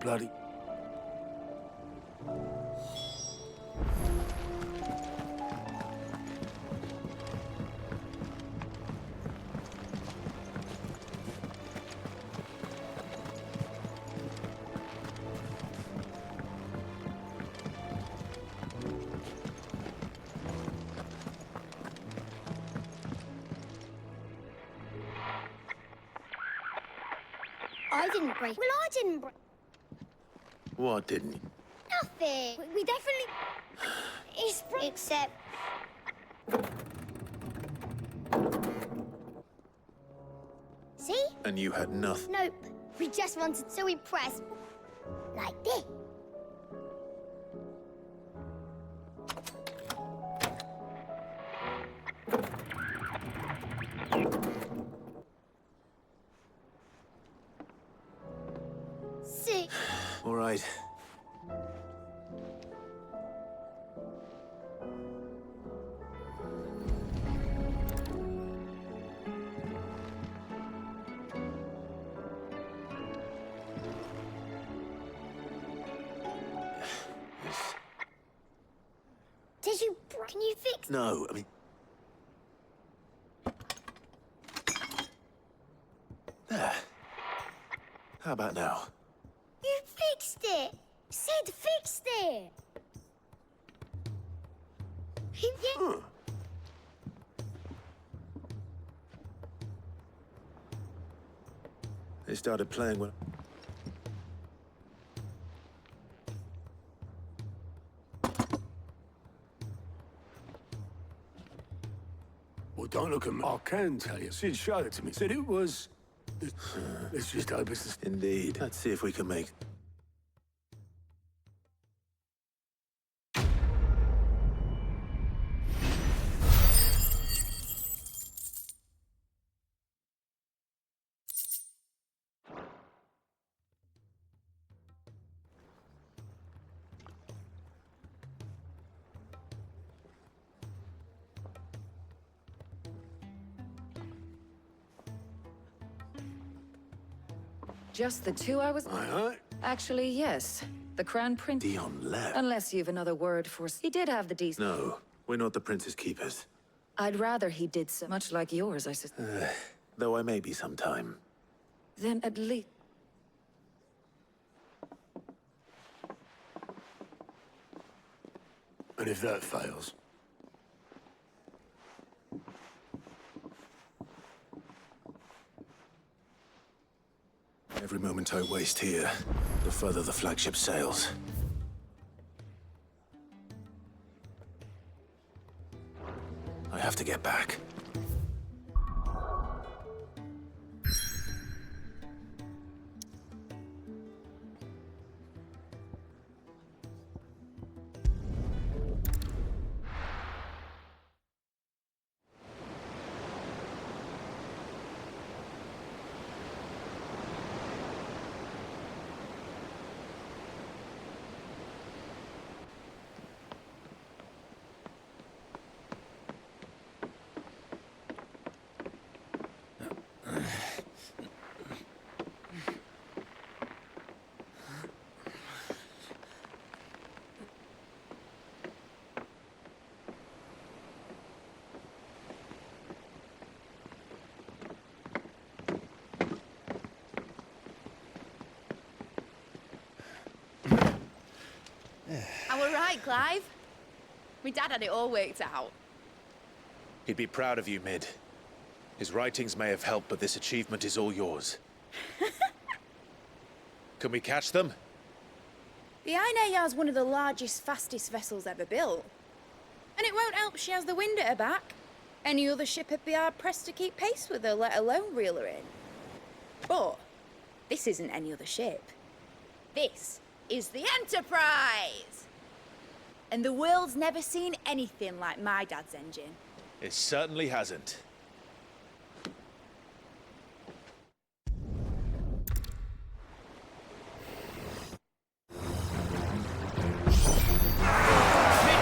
bloody... I didn't break. Well, I didn't break. What didn't you? Nothing. We definitely... It's except... See? And you had nothing. Nope. We just wanted to impress. Like this. See? All right. Did you... Can you fix... No, I mean... There. How about now? You fixed it! Sid fixed it! Yeah. They started playing when... Well, don't look at me. I can tell you. Sid showed it to me. Said it was... Let's just hope it's the... Indeed. Let's see if we can make... Just the two I was... Aye, aye. Actually, yes. The Crown Prince... Dion left. Unless you've another word for... He did have the decent... No, we're not the Prince's keepers. I'd rather he did so. Much like yours, I suppose. Though I may be sometime. Then at least... And if that fails? Every moment I waste here, the further the flagship sails. I have to get back. I were right, Clive. My dad had it all worked out. He'd be proud of you, Mid. His writings may have helped, but this achievement is all yours. Can we catch them? The Ainayar's one of the largest, fastest vessels ever built. And it won't help she has the wind at her back. Any other ship would be hard-pressed to keep pace with her, let alone reel her in. But this isn't any other ship. This is the Enterprise! And the world's never seen anything like my dad's engine. It certainly hasn't. It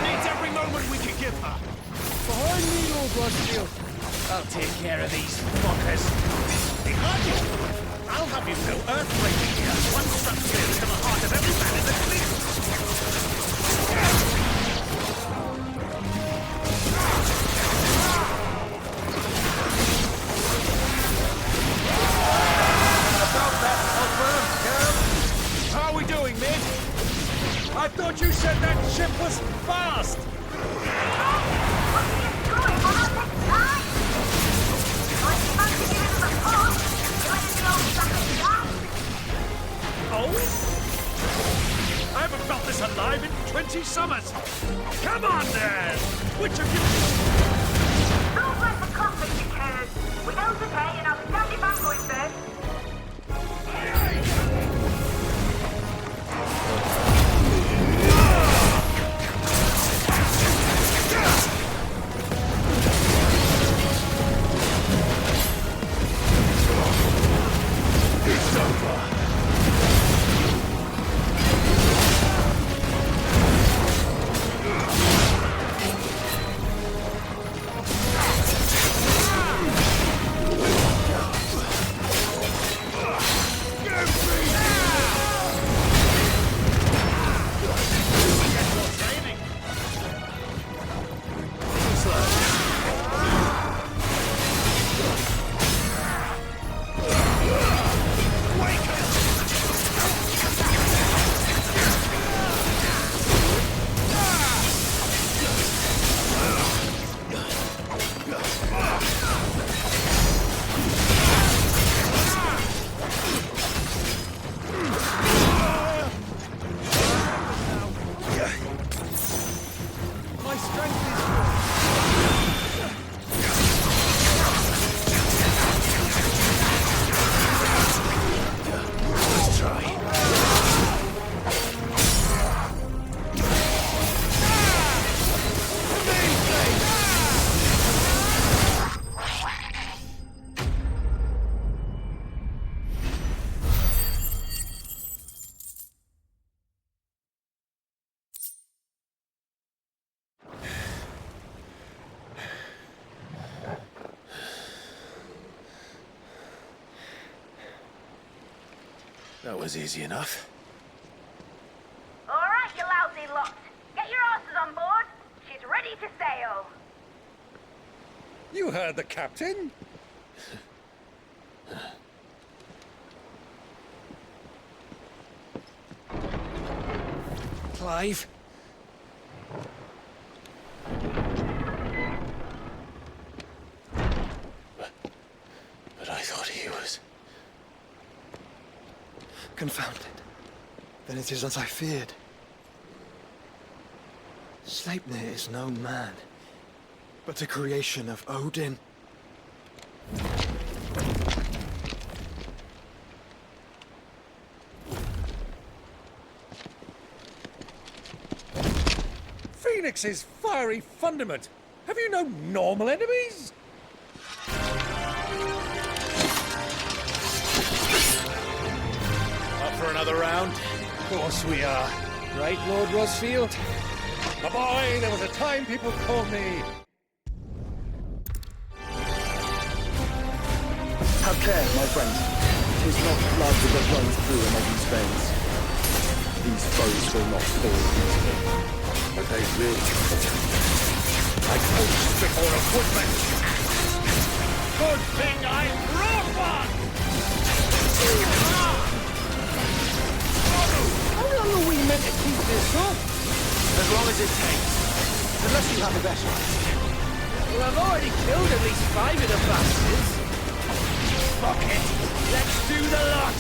needs every moment we can give her. Behind me, Lord Bloodsteel. I'll take care of these fuckers. Behind you! I'll have you know earthquaking here. One struck clear into the heart of every man in the fleet. About that, Osborne. How are we doing, Mid? I thought you said that ship was fast. Oh? I haven't felt this alive in 20 summers. Come on, then. Which of you... Don't let the conflict occurs. We know today and I'll stand it back going first. That was easy enough. All right, you lousy lot. Get your asses on board. She's ready to sail. You heard the captain. Clive. But I thought he was... Confounded. Then it is as I feared. Sleipnir is no man, but a creation of Odin. Phoenix's fiery fundament. Have you no normal enemies? Up for another round? Of course we are. Right, Lord Rosfield? A boy, there was a time people called me... Have care, my friend. 'Tis not blood that runs through a man's veins. These foes will not fall easily. But they will. I coached before a footman. Good thing I brought one! How long are we meant to keep this up? As long as it takes. Unless you have a better idea. Well, I've already killed at least 5 of the bastards. Fuck it! Let's do the lot!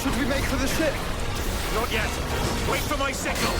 Should we make for the ship? Not yet. Wait for my signal.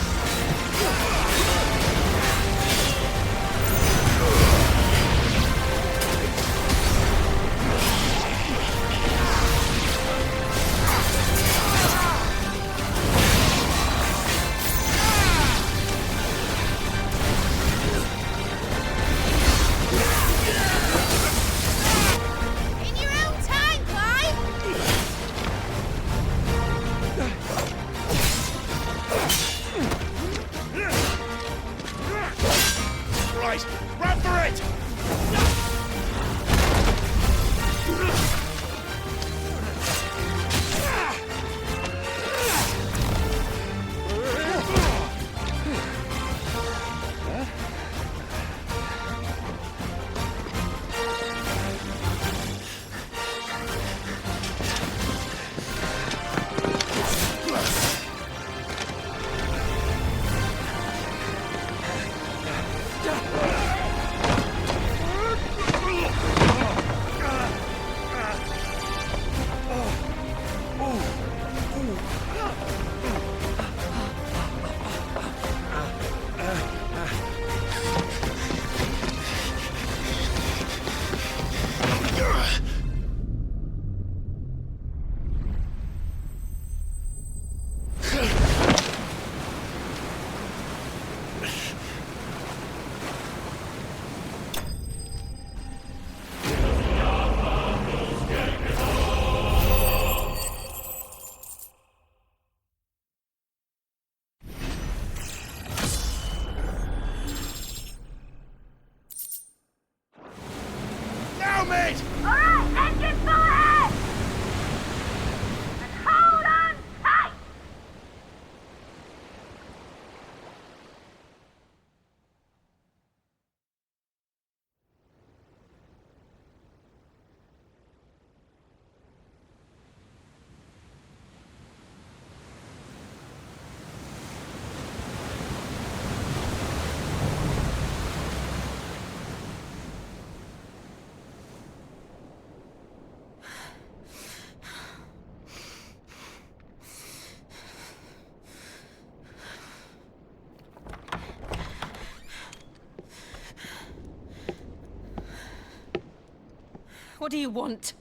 What do you want?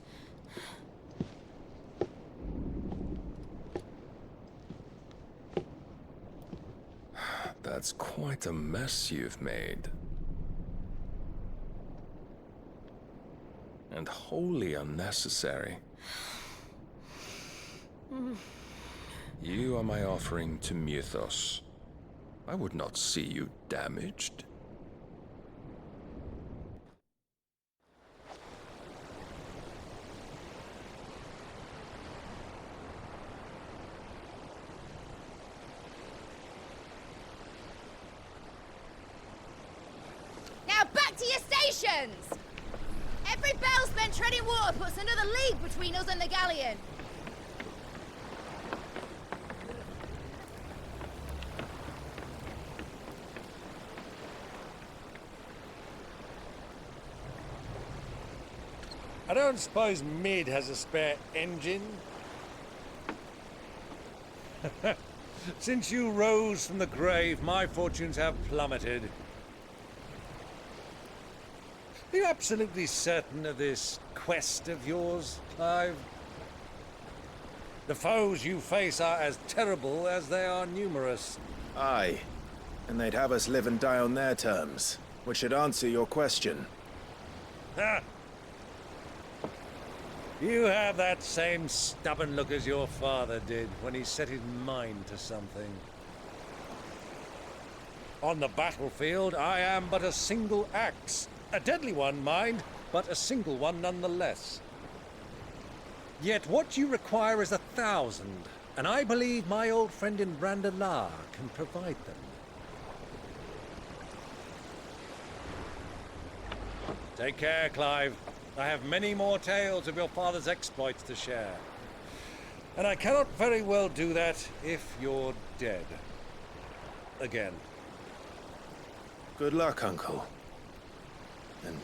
That's quite a mess you've made. And wholly unnecessary. You are my offering to Mythos. I would not see you damaged. Now back to your stations! Every bell spent treading water puts another league between us and the galleon. I don't suppose Mid has a spare engine? Since you rose from the grave, my fortunes have plummeted. Are you absolutely certain of this quest of yours, Clive? The foes you face are as terrible as they are numerous. Aye. And they'd have us live and die on their terms, which should answer your question. Ha! You have that same stubborn look as your father did when he set his mind to something. On the battlefield, I am but a single axe. A deadly one, mind, but a single one nonetheless. Yet what you require is 1,000, and I believe my old friend in Randalar can provide them. Take care, Clive. I have many more tales of your father's exploits to share. And I cannot very well do that if you're dead. Again. Good luck, Uncle. And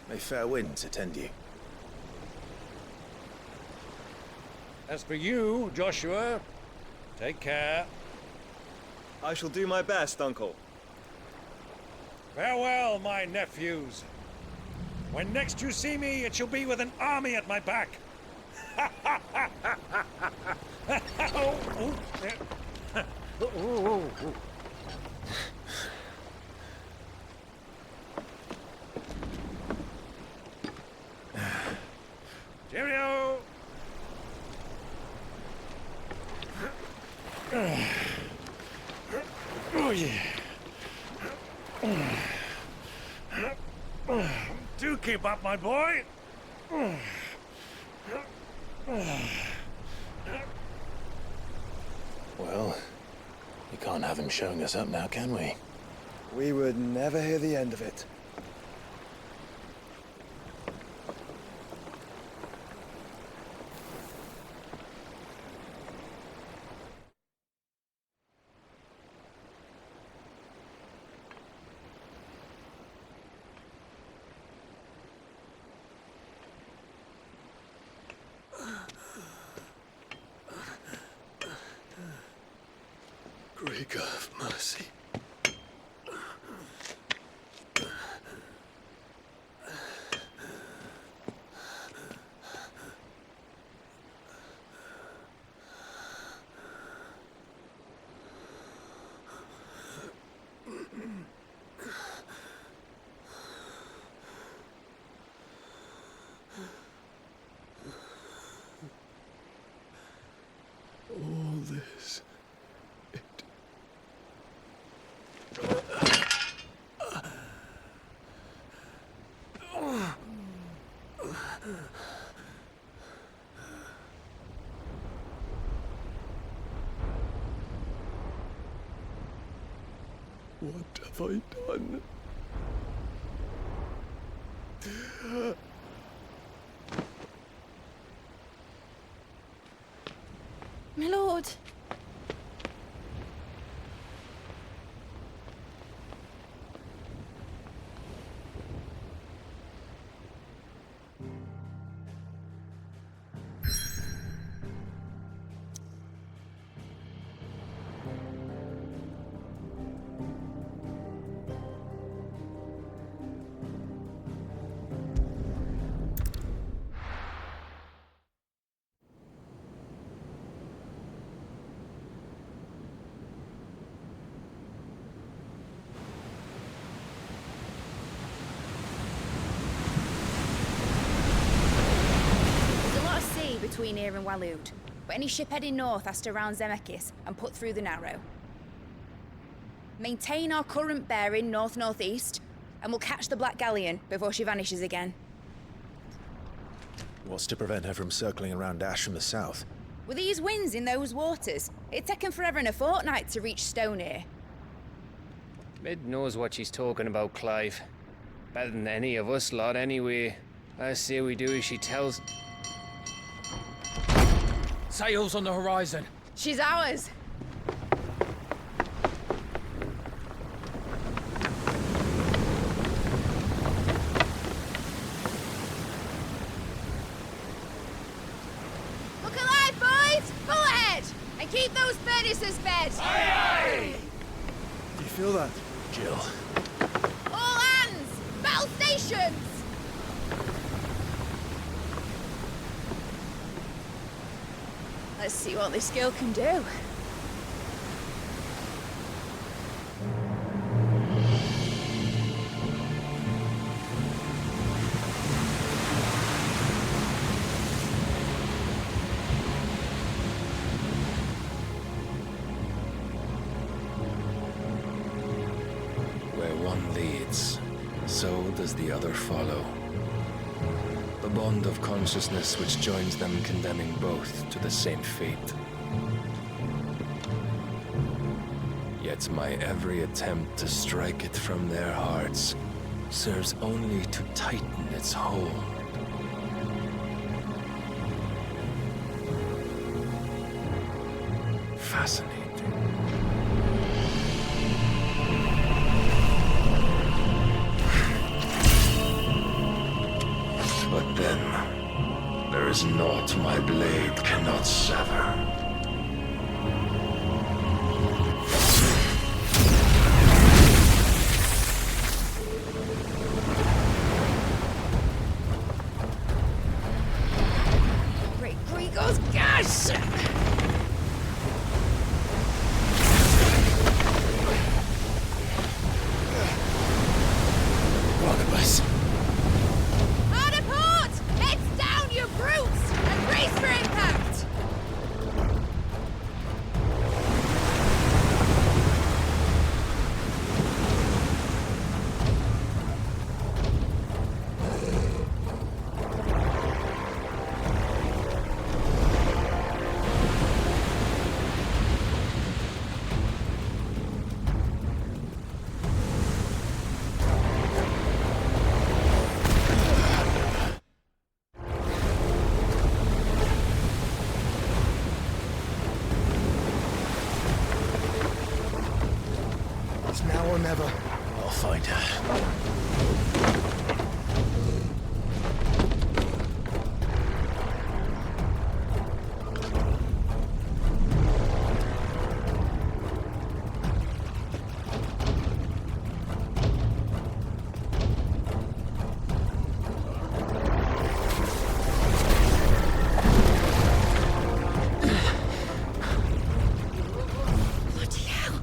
may fair winds attend you. As for you, Joshua, take care. I shall do my best, Uncle. Farewell, my nephews. When next you see me, it shall be with an army at my back. Cheerio! Oh, yeah. Do keep up, my boy. Well, we can't have him showing us up now, can we? We would never hear the end of it. Great God of mercy. All this. What have I done? My lord. between here and Waloed. But any ship heading north has to round Zemeckis and put through the Narrow. Maintain our current bearing north-northeast, and we'll catch the Black Galleon before she vanishes again. What's to prevent her from circling around Ash from the south? With these winds in those waters, it'd taken forever and a fortnight to reach Stonehenge. Mid knows what she's talking about, Clive. Better than any of us lot, anyway. I say we do as she tells. Sails on the horizon. She's ours. Look alive, boys! Pull ahead! And keep those furnaces fed! Aye, aye! Do you feel that? Jill. All hands! Battle stations! Let's see what this girl can do. Where one leads, so does the other follow. The bond of consciousness which joins them condemning both to the same fate. Yet my every attempt to strike it from their hearts serves only to tighten its hold. Fascinating. But then, there is naught my blade cannot sever. Great Grigor's gas! Barnabas. Hard a port! Heads down, you brutes! And brace for impact! It's now or never. I'll find her. Bloody hell!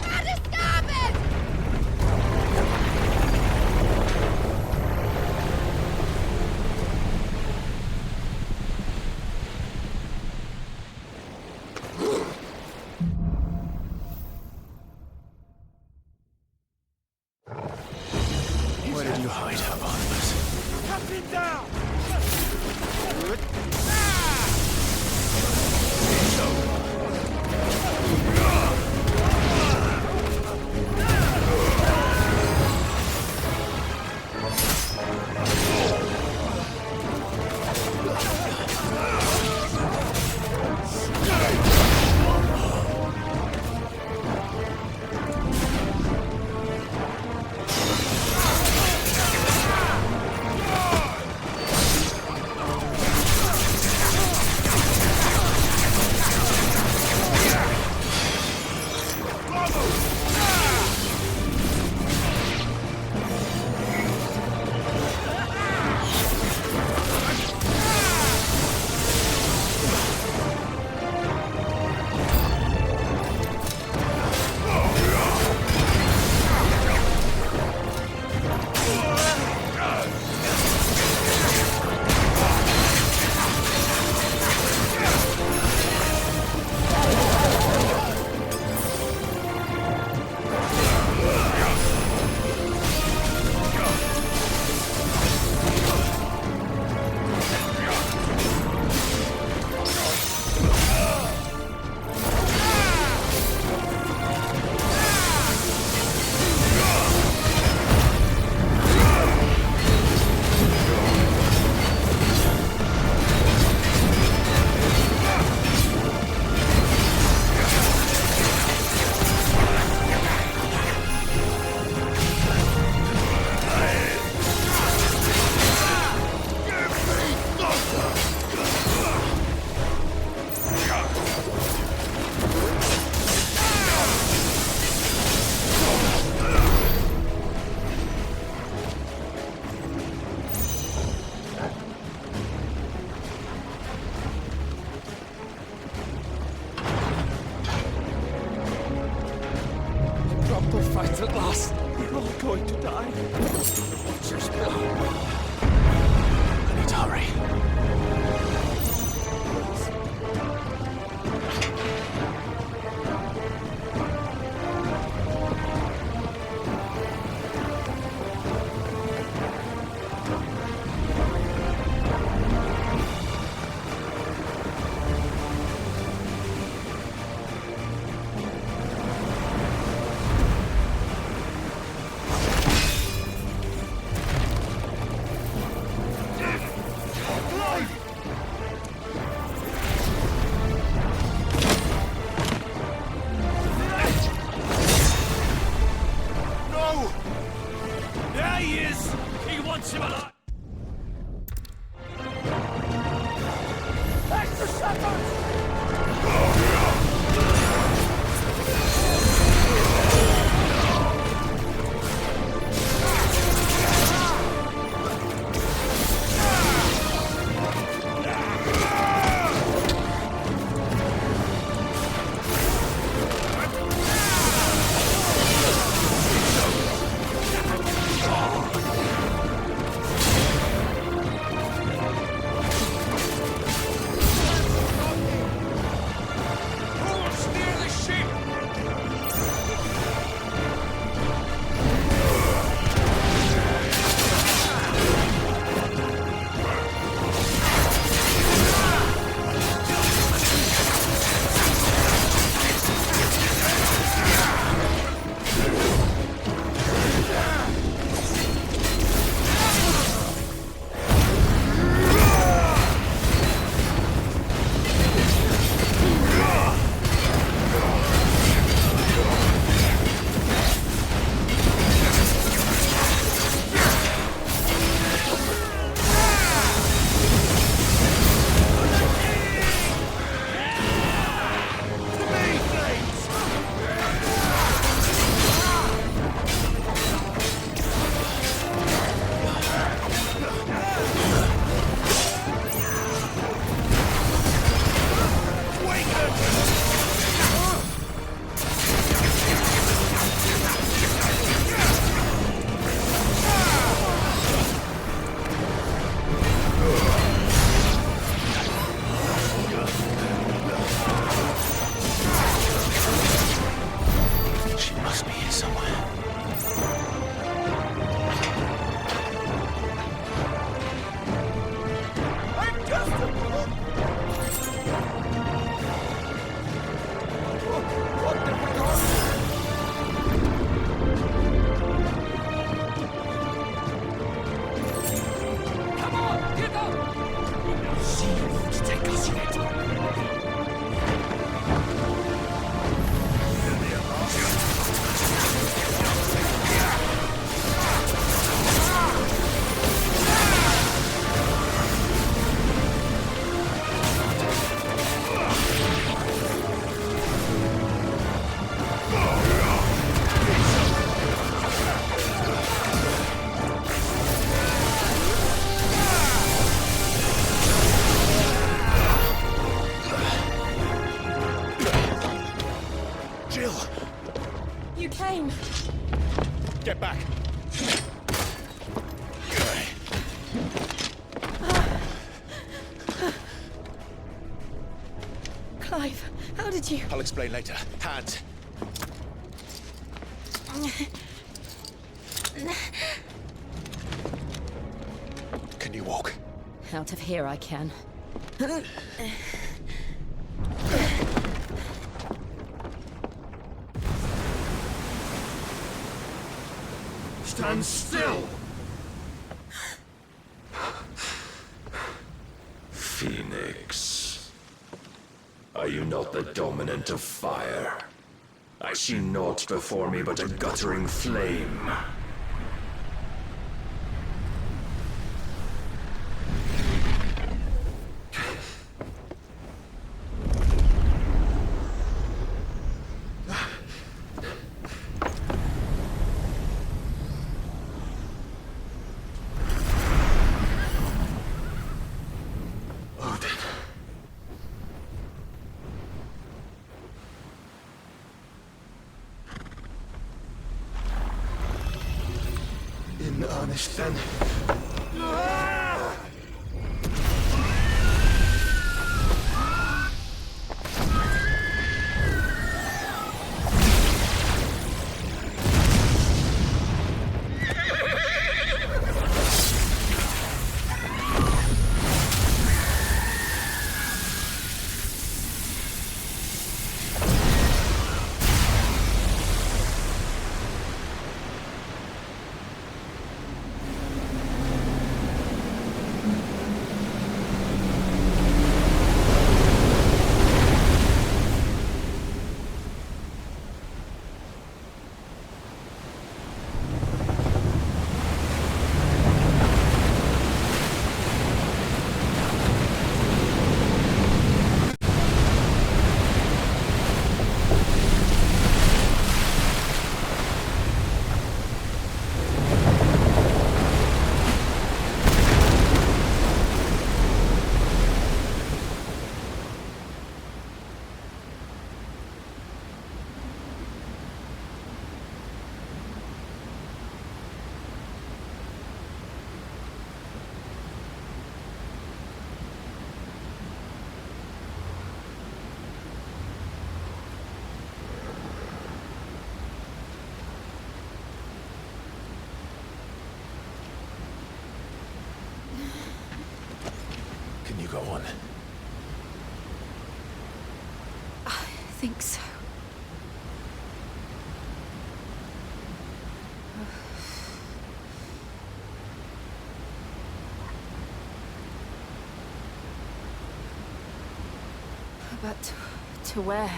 Out of starboard! Where did you hide her, Barnabas? Captain down! us. We're all going to die. Just I need to hurry. Get back! Clive, how did you... I'll explain later. Hands! Can you walk? Out of here I can. Stand still! Phoenix. Are you not the dominant of fire? I see naught before me but a guttering flame. punished then. Can you go on? I think so. But to where?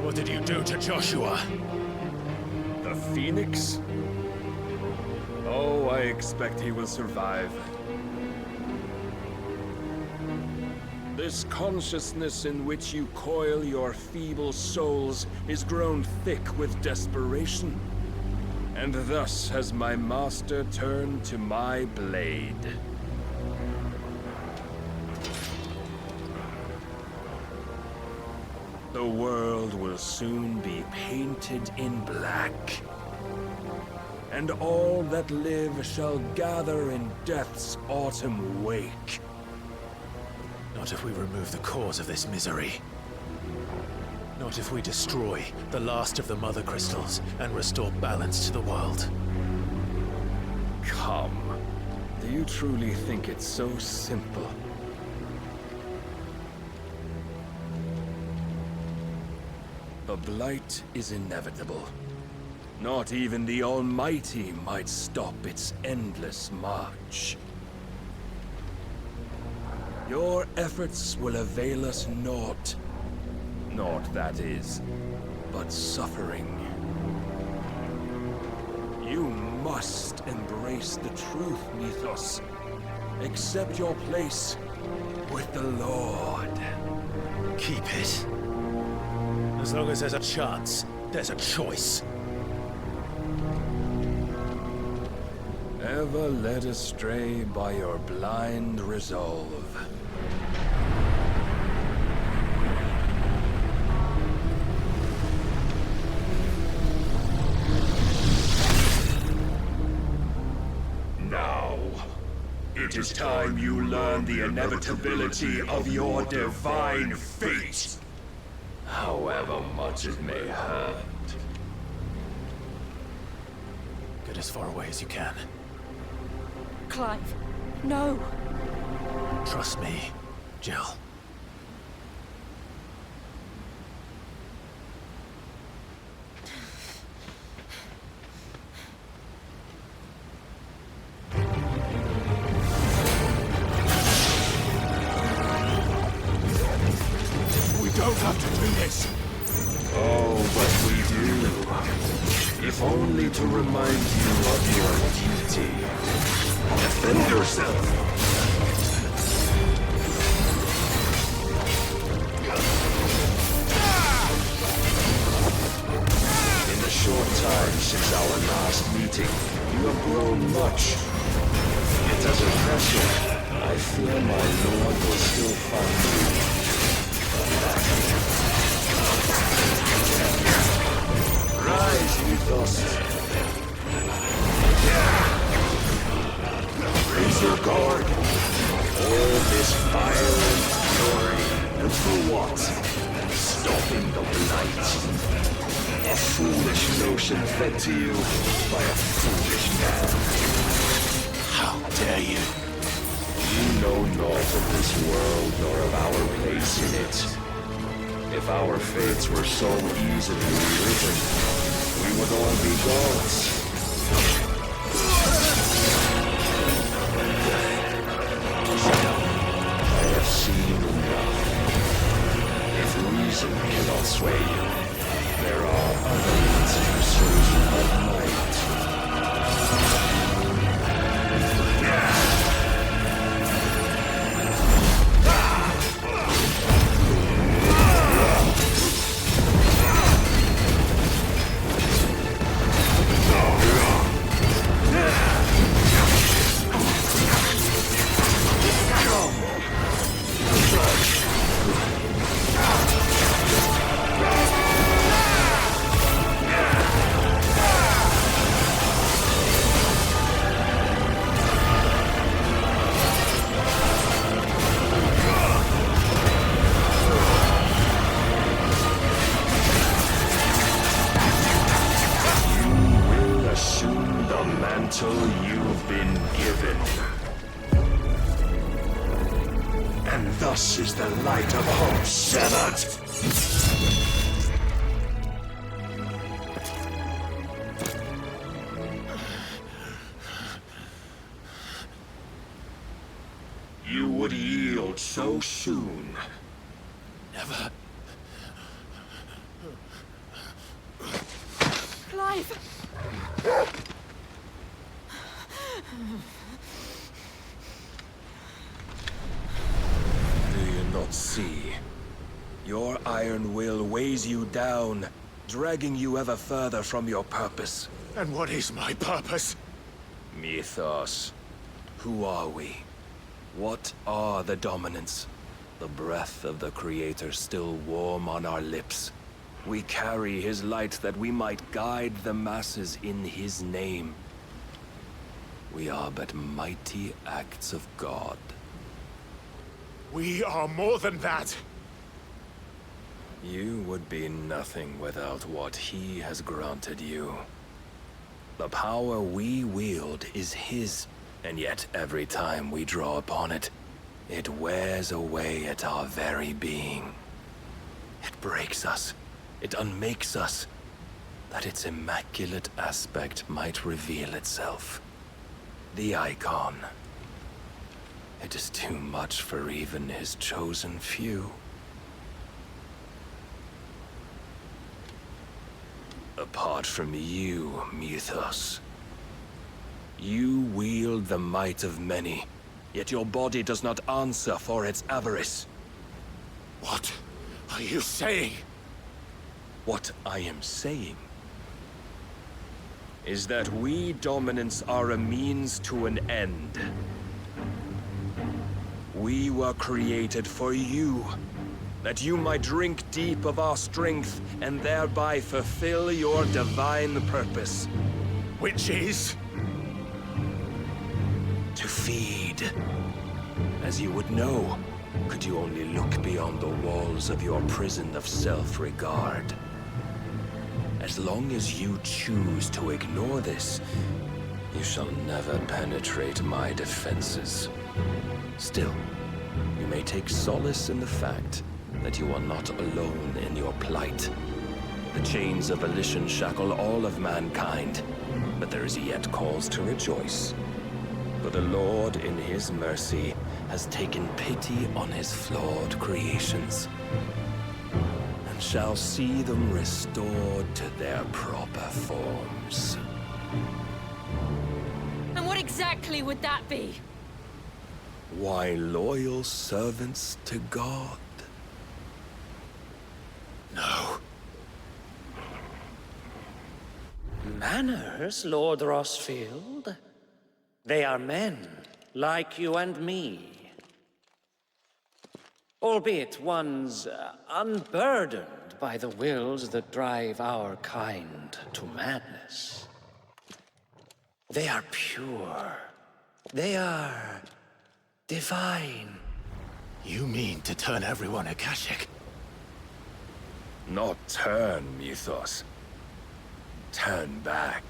What did you do to Joshua? The Phoenix? Oh, I expect he will survive. This consciousness in which you coil your feeble souls is grown thick with desperation. And thus has my master turned to my blade. The world will soon be painted in black. And all that live shall gather in death's autumn wake. Not if we remove the cause of this misery. Not if we destroy the last of the Mother Crystals and restore balance to the world. Come. Do you truly think it's so simple? The blight is inevitable. Not even the Almighty might stop its endless march. Your efforts will avail us naught. Naught, that is, but suffering. You must embrace the truth, Mythos. Accept your place with the Lord. Keep it. As long as there's a chance, there's a choice. Ever led astray by your blind resolve. Now, it is time you learn the inevitability of your divine fate. However much it may hurt. Get as far away as you can. Clive, no. Trust me, Jill. We don't have to do this. Oh, but we do. If only to remind you of your duty. Defend yourself! short time since our last meeting, you have grown much. Yet as a vessel, I fear my lord will still find you. Rise, Mythos. Raise your guard. All this fire and fury, and for what? Stopping the blight. A foolish notion fed to you by a foolish man. How dare you? You know naught of this world nor of our place in it. If our fates were so easily rewritten, we would all be gods. I have seen enough. If reason cannot sway you, there are other means to persuade you of might. You've been given. And thus is the light of hope severed. You would yield so soon. Never. Clive! Do you not see? Your iron will weighs you down, dragging you ever further from your purpose. And what is my purpose? Mythos. Who are we? What are the dominants? The breath of the Creator still warm on our lips. We carry his light that we might guide the masses in his name. We are but mighty acts of God. We are more than that. You would be nothing without what he has granted you. The power we wield is his, and yet every time we draw upon it, it wears away at our very being. It breaks us, it unmakes us, that its immaculate aspect might reveal itself. The icon. It is too much for even his chosen few. Apart from you, Mythos. You wield the might of many, yet your body does not answer for its avarice. What are you saying? What I am saying is that we dominants are a means to an end. We were created for you, that you might drink deep of our strength and thereby fulfill your divine purpose. Which is? To feed. As you would know, could you only look beyond the walls of your prison of self-regard. As long as you choose to ignore this, you shall never penetrate my defenses. Still, you may take solace in the fact that you are not alone in your plight. The chains of volition shackle all of mankind, but there is yet cause to rejoice. For the Lord, in his mercy, has taken pity on his flawed creations, and shall see them restored to their proper forms. And what exactly would that be? Why, loyal servants to God. No. manners, Lord Rossfield. They are men, like you and me. Albeit ones unburdened by the wills that drive our kind to madness. They are pure. They are divine. You mean to turn everyone Akashic? Not turn, Mythos. Turn back.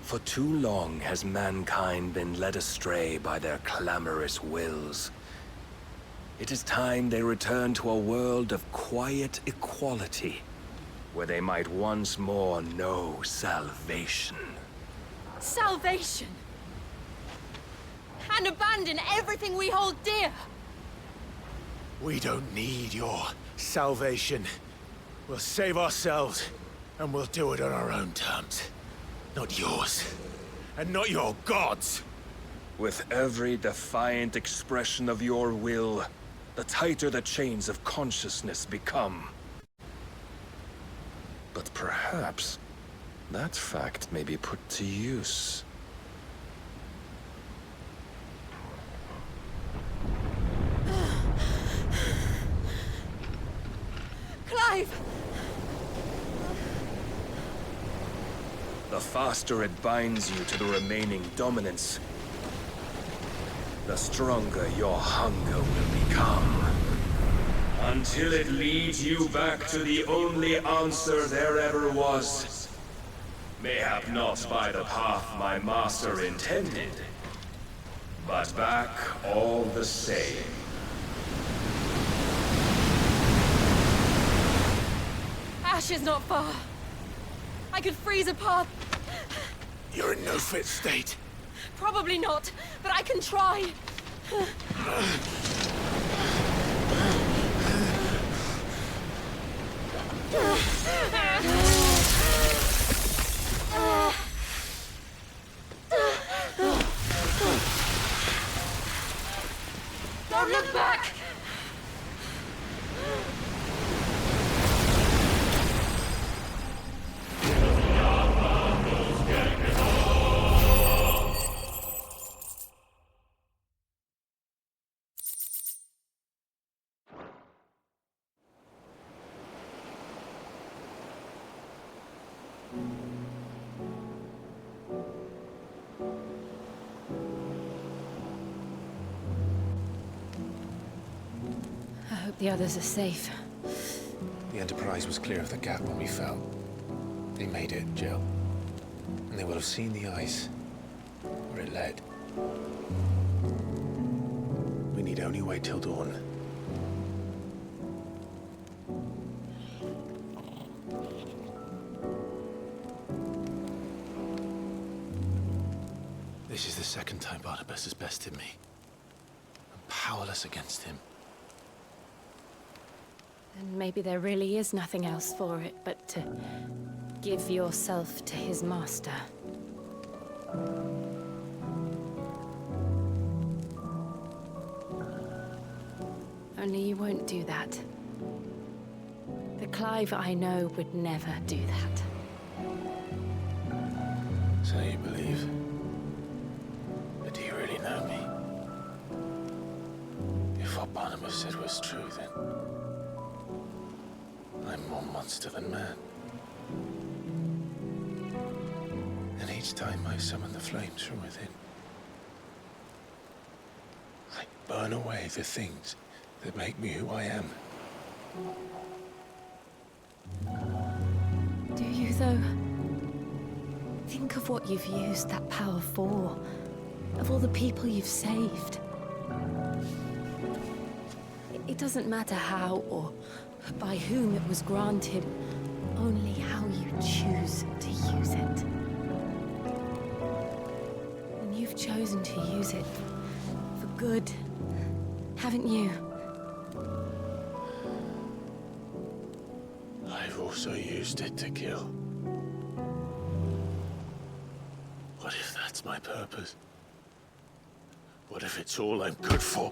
For too long has mankind been led astray by their clamorous wills. It is time they return to a world of quiet equality, where they might once more know salvation. Salvation! And abandon everything we hold dear! We don't need your salvation. We'll save ourselves, and we'll do it on our own terms. Not yours, and not your gods! With every defiant expression of your will, the tighter the chains of consciousness become. But perhaps that fact may be put to use. Clive! The faster it binds you to the remaining dominance, the stronger your hunger will become. Until it leads you back to the only answer there ever was. Mayhap not by the path my master intended, but back all the same. Ash is not far. I could freeze a path. You're in no fit state. Probably not, but I can try. Don't look back! I hope the others are safe. The Enterprise was clear of the gap when we fell. They made it, Jill. And they will have seen the ice, where it led. We need only wait till dawn. This is the second time Barnabas has bested me. I'm powerless against him. And maybe there really is nothing else for it but to give yourself to his master. Only you won't do that. The Clive I know would never do that. So you believe? But do you really know me? If what Barnabas said was true, then I'm more monster than man. And each time I summon the flames from within, I burn away the things that make me who I am. Do you, though? Think of what you've used that power for. Of all the people you've saved. It doesn't matter how or by whom it was granted, only how you choose to use it. And you've chosen to use it for good, haven't you? I've also used it to kill. What if that's my purpose? What if it's all I'm good for?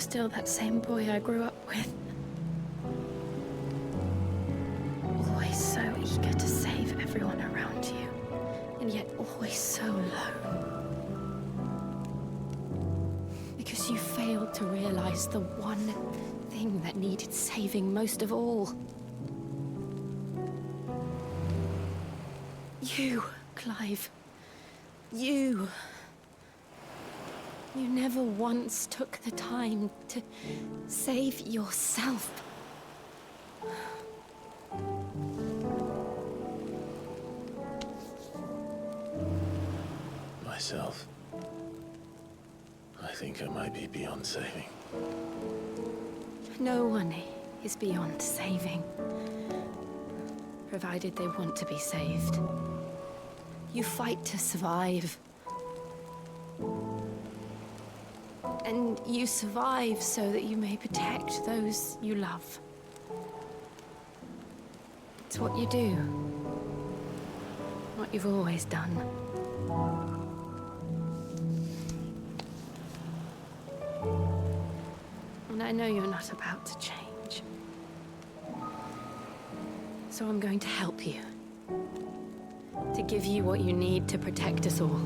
still that same boy I grew up with. Always so eager to save everyone around you, and yet always so low. Because you failed to realize the one thing that needed saving most of all. You, Clive. You. You never once took the time to save yourself. Myself. I think I might be beyond saving. No one is beyond saving, provided they want to be saved. You fight to survive. And you survive so that you may protect those you love. It's what you do. What you've always done. And I know you're not about to change. So I'm going to help you. To give you what you need to protect us all.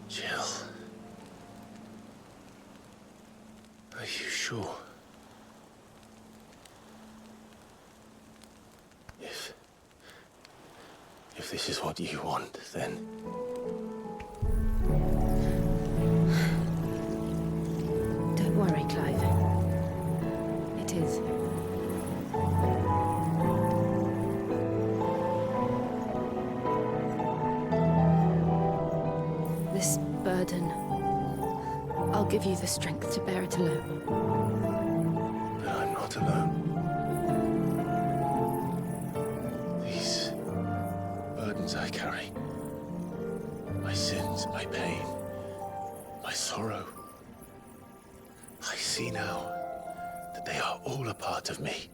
Jill. Are you sure? If this is what you want, then... Don't worry, Clive. It is. This burden, I'll give you the strength to bear it alone. But I'm not alone. These burdens I carry, my sins, my pain, my sorrow, I see now that they are all a part of me.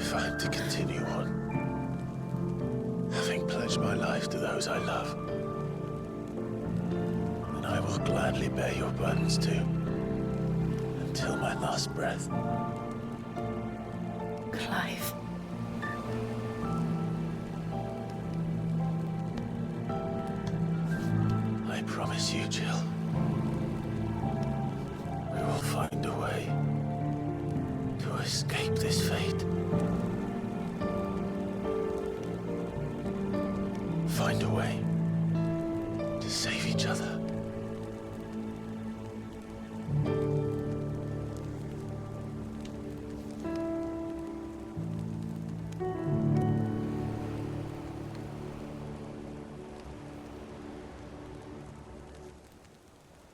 If I'm to continue on, having pledged my life to those I love, then I will gladly bear your burdens too, until my last breath. Clive. I promise you, Jill, we will find a way to escape this fate. Find a way to save each other.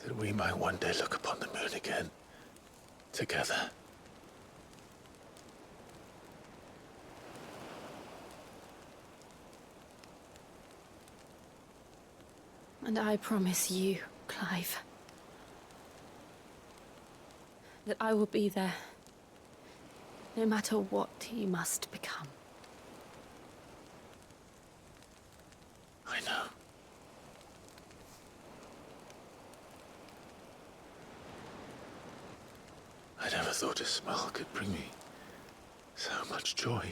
That we might one day look upon the moon again, together. And I promise you, Clive, that I will be there, no matter what you must become. I know. I never thought a smile could bring me so much joy.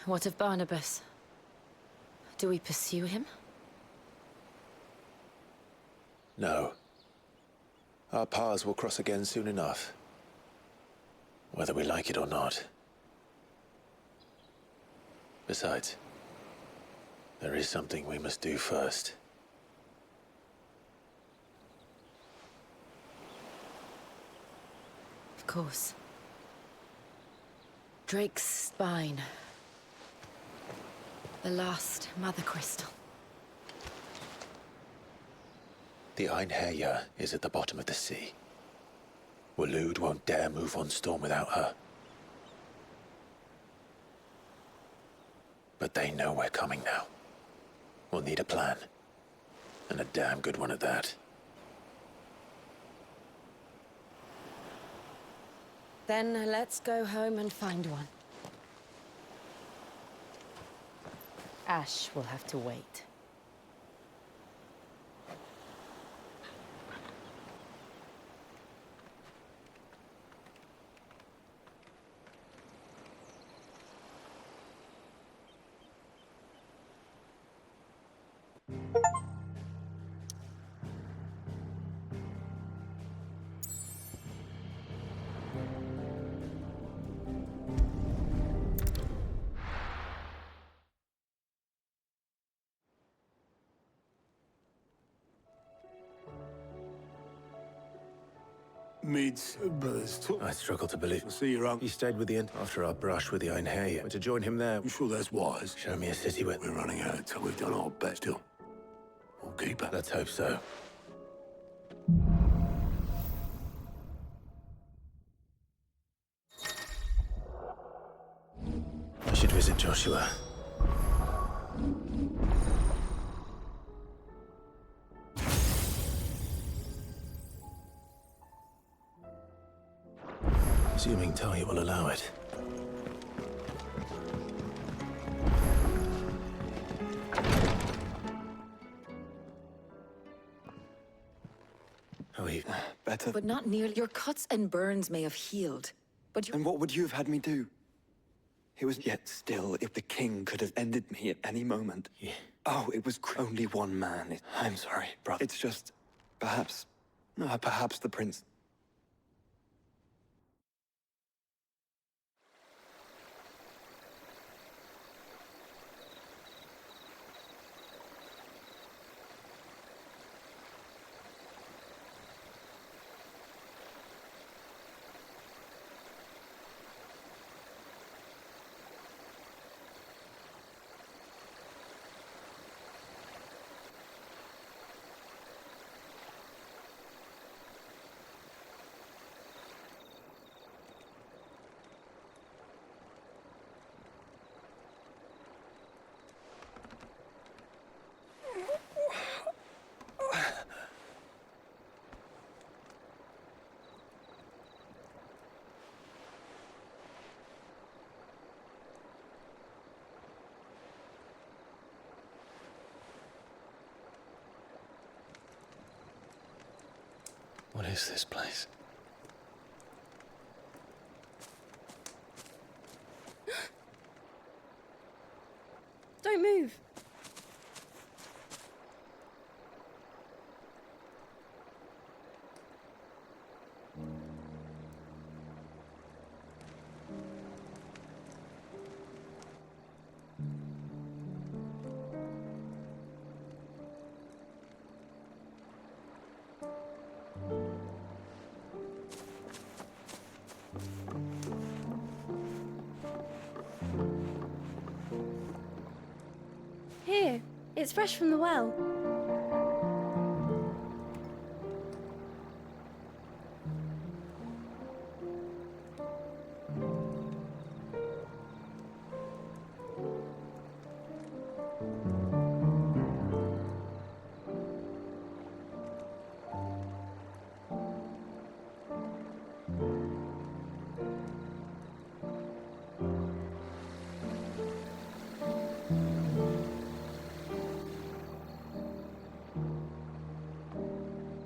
What of Barnabas? Do we pursue him? No. Our paths will cross again soon enough. Whether we like it or not. Besides, there is something we must do first. Of course. Drake's spine. The last mother crystal. The Einherjar is at the bottom of the sea. Waloed won't dare move on Storm without her. But they know we're coming now. We'll need a plan. And a damn good one at that. Then let's go home and find one. Ash will have to wait. Mead's brothers took. I struggle to believe. I see you're up. He stayed with the end after our brush with the Einherjar. But to join him there... You sure that's wise? Show me a city with... We're running out of time. We've done our best still. We'll keep it. Let's hope so. I should visit Joshua. Assuming Talia will allow it. How are you? Better. But not nearly. Your cuts and burns may have healed, but you... And what would you have had me do? It was yet still, if the king could have ended me at any moment. Yeah. Oh, it was only one man. I'm sorry, brother. It's just, perhaps the prince. What is this place? Don't move. Here, it's fresh from the well.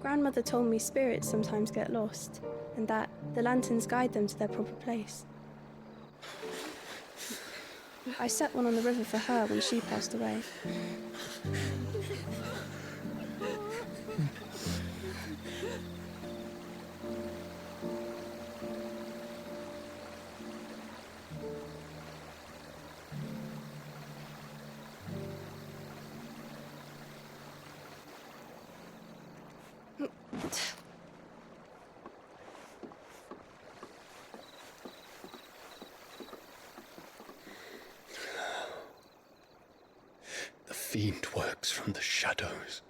Grandmother told me spirits sometimes get lost, and that the lanterns guide them to their proper place. I set one on the river for her when she passed away. The fiend works from the shadows.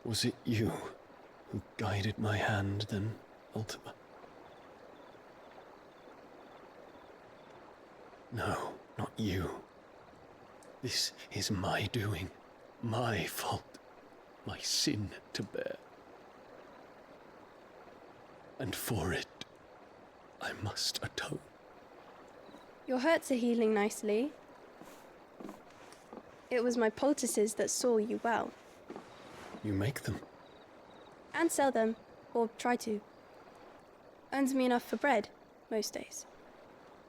Was it you who guided my hand then, Ultima? No, not you. This is my doing, my fault, my sin to bear. And for it, I must atone. Your hurts are healing nicely. It was my poultices that saw you well. You make them? And sell them, or try to. Earns me enough for bread, most days.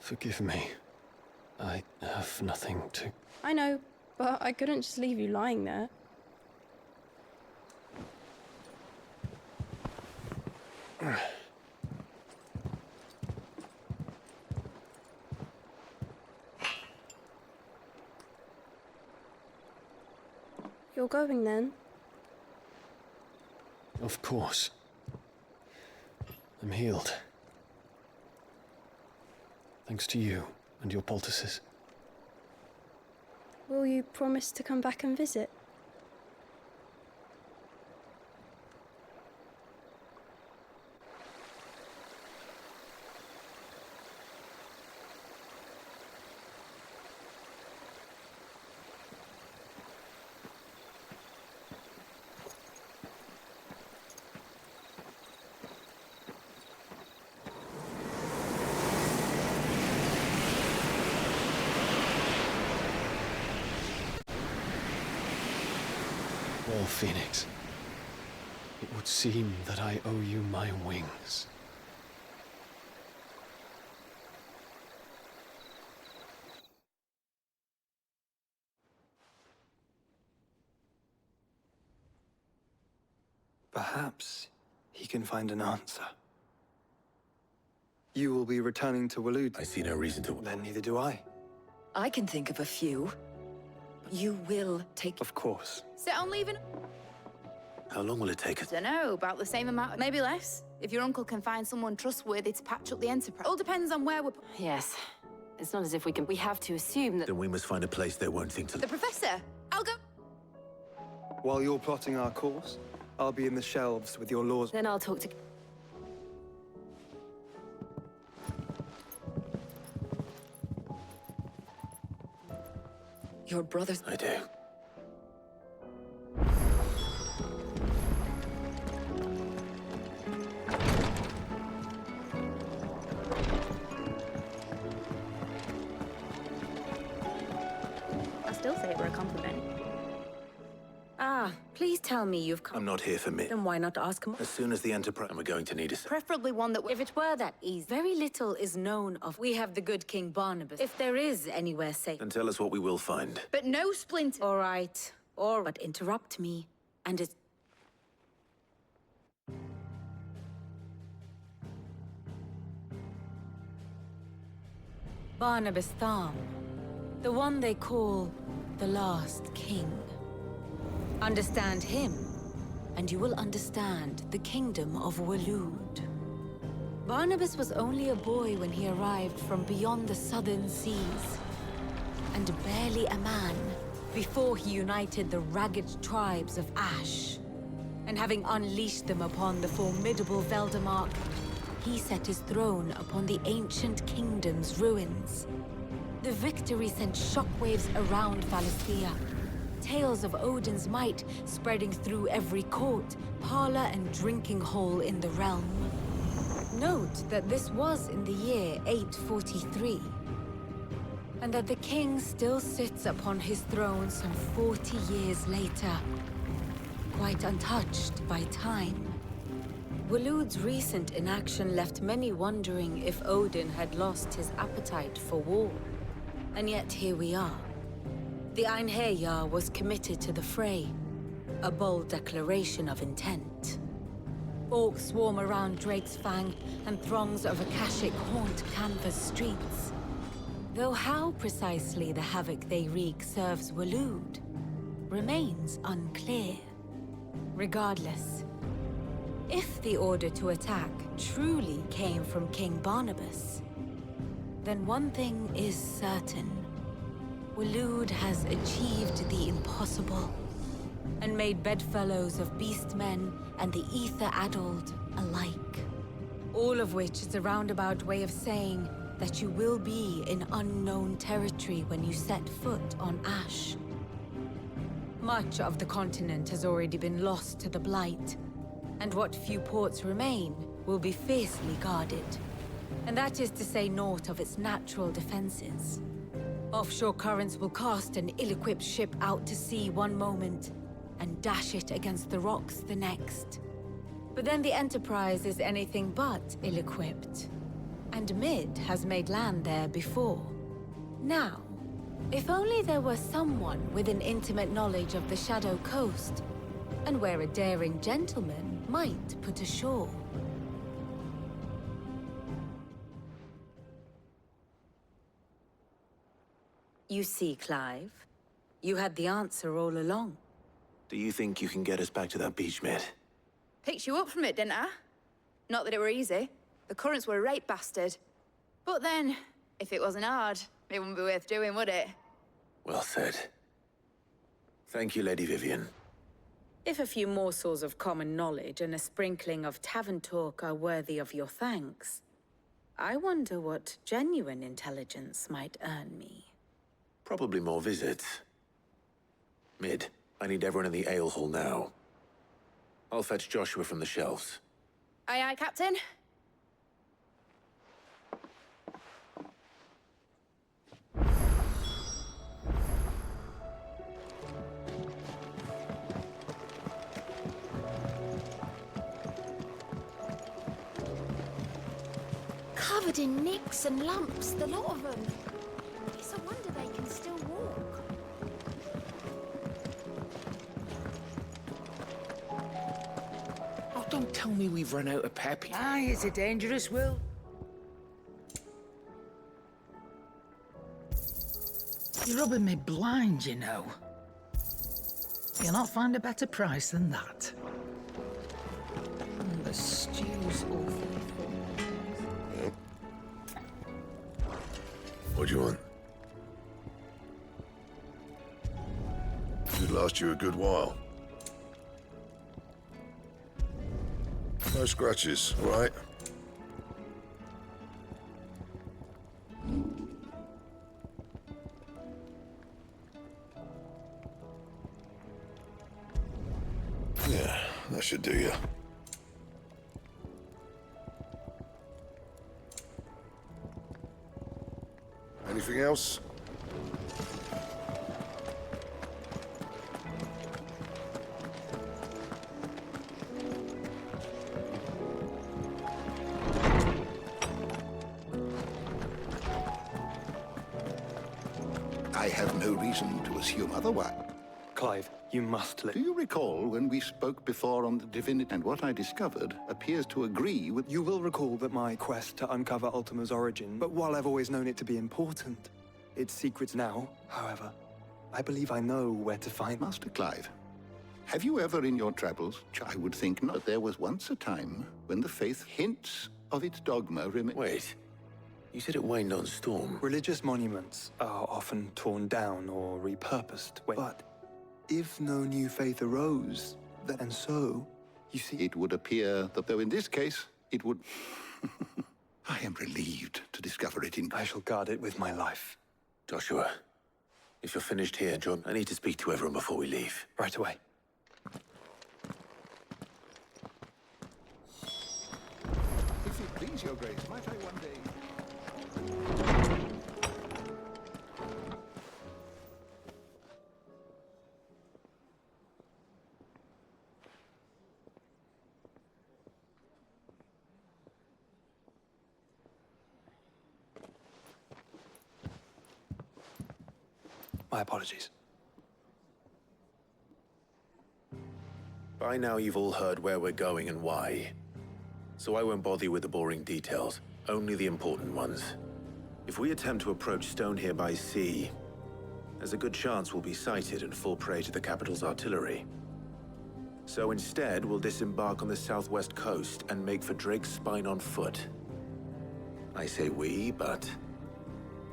Forgive me. I have nothing to... I know, but I couldn't just leave you lying there. You're going then? Of course. I'm healed. Thanks to you and your poultices. Will you promise to come back and visit? Well, Phoenix, it would seem that I owe you my wings. Perhaps he can find an answer. You will be returning to Waloed. I see no reason to. Then neither do I. I can think of a few. You will take... Of course. Set on leaving? How long will it take us? Dunno, about the same amount, maybe less. If your uncle can find someone trustworthy to patch up the Enterprise. All depends on where we're... Yes. It's not as if we can... We have to assume that... Then we must find a place they won't think to... The Professor! I'll go... While you're plotting our course, I'll be in the shelves with your laws. Then I'll talk to... Your brothers... I do. I still say it were a compliment. Ah, please tell me you've come... I'm not here for me. Then why not ask him? As soon as the Enterprise... And we're going to need us. Preferably one that... If it were that easy, very little is known of... We have the good King Barnabas. If there is anywhere safe... Then tell us what we will find. But no splinter... All right. But interrupt me, and it's... Barnabas Tham. The one they call the last king. Understand him, and you will understand the kingdom of Waloed. Barnabas was only a boy when he arrived from beyond the southern seas, and barely a man before he united the ragged tribes of Ash. And having unleashed them upon the formidable Veldamark, he set his throne upon the ancient kingdom's ruins. The victory sent shockwaves around Valisthea. Tales of Odin's might spreading through every court, parlor, and drinking hole in the realm. Note that this was in the year 843, and that the king still sits upon his throne some 40 years later, quite untouched by time. Waloed's recent inaction left many wondering if Odin had lost his appetite for war. And yet here we are. The Einherjar was committed to the fray, a bold declaration of intent. Orcs swarm around Drake's Fang, and throngs of Akashic haunt Canva's streets. Though how precisely the havoc they wreak serves Waloed remains unclear. Regardless, if the order to attack truly came from King Barnabas, then one thing is certain. Waloed has achieved the impossible, and made bedfellows of beastmen and the ether-addled alike. All of which is a roundabout way of saying that you will be in unknown territory when you set foot on Ash. Much of the continent has already been lost to the Blight, and what few ports remain will be fiercely guarded. And that is to say naught of its natural defenses. Offshore currents will cast an ill-equipped ship out to sea one moment, and dash it against the rocks the next. But then the Enterprise is anything but ill-equipped. And Mid has made land there before. Now, if only there were someone with an intimate knowledge of the Shadow Coast, and where a daring gentleman might put ashore. You see, Clive, you had the answer all along. Do you think you can get us back to that beach, Mid? Picked you up from it, didn't I? Not that it were easy. The currents were a right bastard. But then, if it wasn't hard, it wouldn't be worth doing, would it? Well said. Thank you, Lady Vivian. If a few morsels of common knowledge and a sprinkling of tavern talk are worthy of your thanks, I wonder what genuine intelligence might earn me. Probably more visits. Mid, I need everyone in the ale hall now. I'll fetch Joshua from the shelves. Aye, aye, Captain. Covered in nicks and lumps, the lot of them. It's a wonder they can still walk. Oh, don't tell me we've run out of pep. Aye, is it dangerous, Will? You're rubbing me blind, you know. You'll not find a better price than that. The stew's awful. What do you want? Should last you a good while. No scratches, all right? Yeah, that should do you. Anything else? I have no reason to assume otherwise. Clive, you must Do you recall when we spoke before on the divinity, and what I discovered appears to agree with... You will recall that my quest to uncover Ultima's origin, but while I've always known it to be important, its secrets now, however, I believe I know where to find... Master Clive, have you ever in your travels... I would think not. There was once a time when the faith hints of its dogma remain... Wait. You said it waned on storm. Religious monuments are often torn down or repurposed, but if no new faith arose, then so, you see... It would appear that, though in this case, it would... I am relieved to discover it in... I shall guard it with my life. Joshua, if you're finished here, John, I need to speak to everyone before we leave. Right away. If it please your grace, might I one day... My apologies. By now you've all heard where we're going and why. So I won't bother you with the boring details, only the important ones. If we attempt to approach Stone here by sea, there's a good chance we'll be sighted and fall prey to the capital's artillery. So instead, we'll disembark on the southwest coast and make for Drake's Spine on foot. I say we, but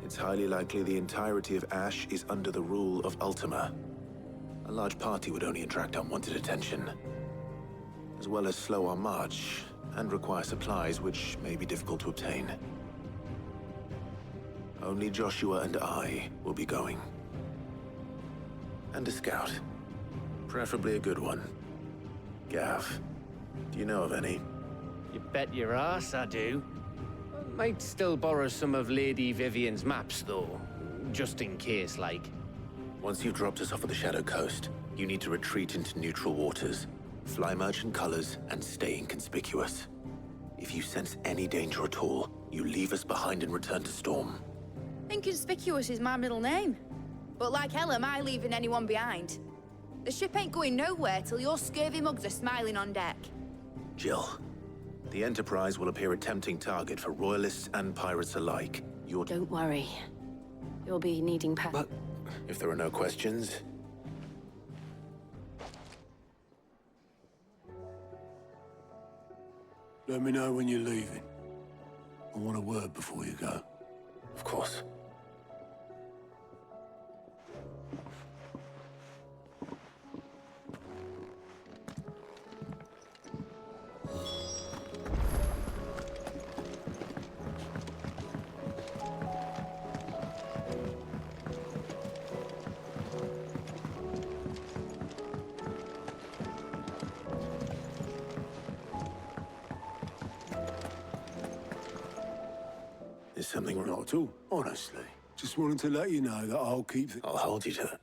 it's highly likely the entirety of Ash is under the rule of Ultima. A large party would only attract unwanted attention, as well as slow our march and require supplies which may be difficult to obtain. Only Joshua and I will be going. And a scout. Preferably a good one. Gav, do you know of any? You bet your ass I do. Might still borrow some of Lady Vivian's maps, though. Just in case, like. Once you've dropped us off at the Shadow Coast, you need to retreat into neutral waters, fly merchant colors, and stay inconspicuous. If you sense any danger at all, you leave us behind and return to Storm. Inconspicuous is my middle name. But like hell am I leaving anyone behind. The ship ain't going nowhere till your scurvy mugs are smiling on deck. Jill, the Enterprise will appear a tempting target for royalists and pirates alike. Don't worry. You'll be needing But if there are no questions... Let me know when you're leaving. I want a word before you go. Of course. There's something wrong at all, honestly. Just wanted to let you know that I'll keep I'll hold you to it.